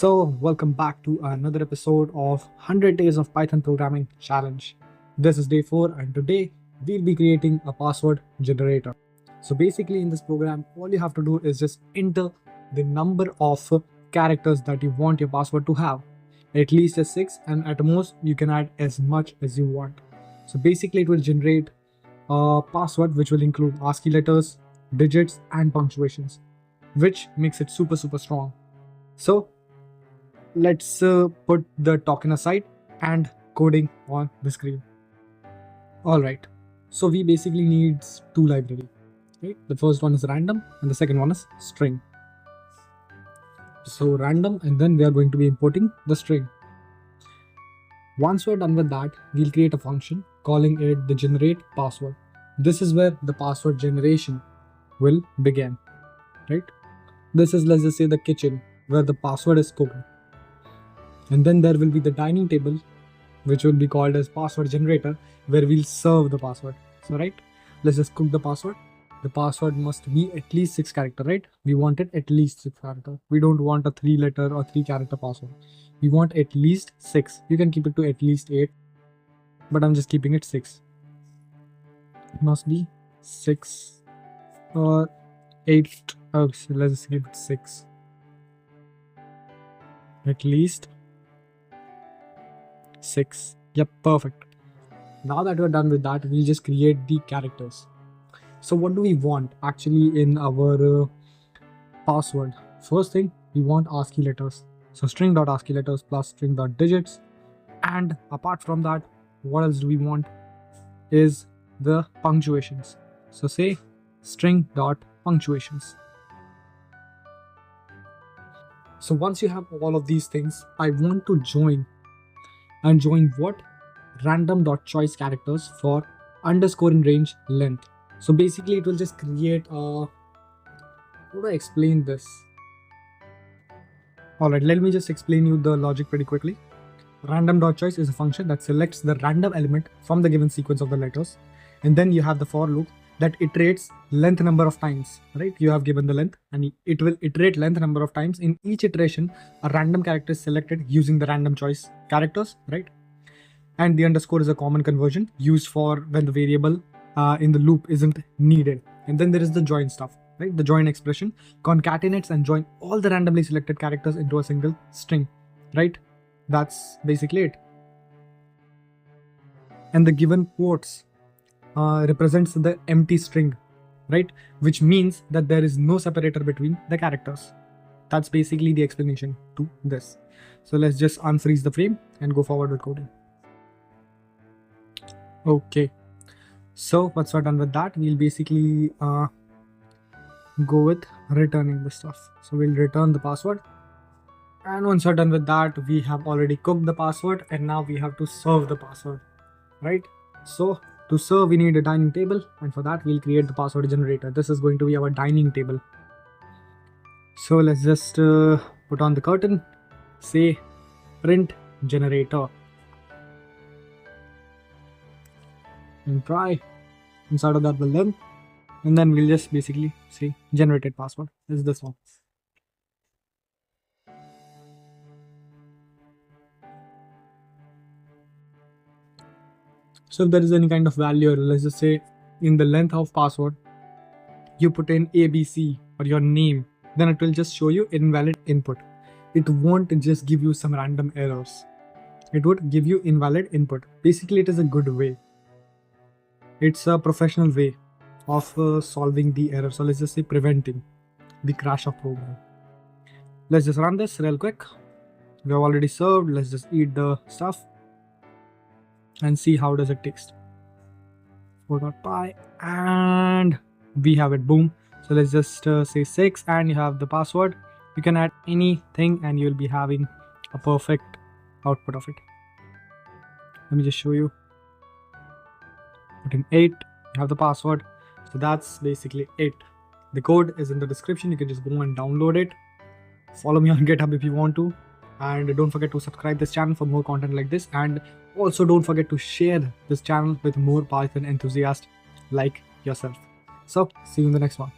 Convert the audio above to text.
Welcome back to another episode of 100 Days of Python Programming Challenge. This is day 4, and today we'll be creating a password generator. So, basically, in this program, all you have to do is just enter the number of characters that you want your password to have. At least as 6, and at most, you can add as much as you want. So, basically, it will generate a password which will include ASCII letters, digits, and punctuations, which makes it super strong. So, let's put the token aside and coding on the screen. Alright, so we basically need two libraries. Okay? The first one is random and the second one is string. So random, and then we are going to be importing the string. Once we're done with that, we'll create a function calling it the generate password. This is where the password generation will begin, right? This is, let's just say, the kitchen where the password is cooked. And then there will be the dining table, which will be called as password generator, where we'll serve the password. So right, let's just cook the password. The password must be at least 6 characters, right? We want it at least 6 characters. We don't want a 3-letter or 3-character password. We want at least 6. You can keep it to at least 8, but I'm just keeping it 6. It must be 6 or 8. Oh, so let's just keep it 6. At least 6. Yep, perfect. Now that we're done with that, we'll just create the characters. So what do we want actually in our password? First thing, we want ASCII letters. So string.ASCII letters plus string.digits. And apart from that, what else do we want is the punctuations. So say string.punctuations. So once you have all of these things, I want to join what? Random.choice characters for underscore in range length. So basically it will just create a, how do I explain this? Alright, let me just explain you the logic pretty quickly. Random.choice is a function that selects the random element from the given sequence of the letters. And then you have the for loop that iterates length number of times, right? You have given the length and it will iterate length number of times. In each iteration, a random character is selected using the random choice characters, right? And the underscore is a common conversion used for when the variable in the loop isn't needed. And then there is the join stuff, right? The join expression concatenates and join all the randomly selected characters into a single string, right? That's basically it. And the given quotes represents the empty string, right? Which means that there is no separator between the characters. That's basically the explanation to this. So let's just unfreeze the frame and go forward with coding. Okay, so once we're done with that, we'll basically go with returning the stuff. So we'll return the password, and once we're done with that, we have already cooked the password, and now we have to serve the password, right? So to serve, we need a dining table, and for that we'll create the password generator. This is going to be our dining table. So let's just put on the curtain, say print generator, and try inside of that the length, and then we'll just basically say generated password is this one. So if there is any kind of value, let's just say in the length of password, you put in ABC or your name, then it will just show you invalid input. It won't just give you some random errors. It would give you invalid input. Basically, it is a good way. It's a professional way of solving the error. So let's just say preventing the crash of program. Let's just run this real quick. We have already served. Let's just eat the stuff and see how does it taste. 4.py, and we have it. Boom. So let's just say 6, and you have the password. You can add anything and you'll be having a perfect output of it. Let me just show you. Put in 8, you have the password. So that's basically it. The code is in the description. You can just go and download it. Follow me on GitHub if you want to. And don't forget to subscribe this channel for more content like this. And also don't forget to share this channel with more Python enthusiasts like yourself. So see you in the next one.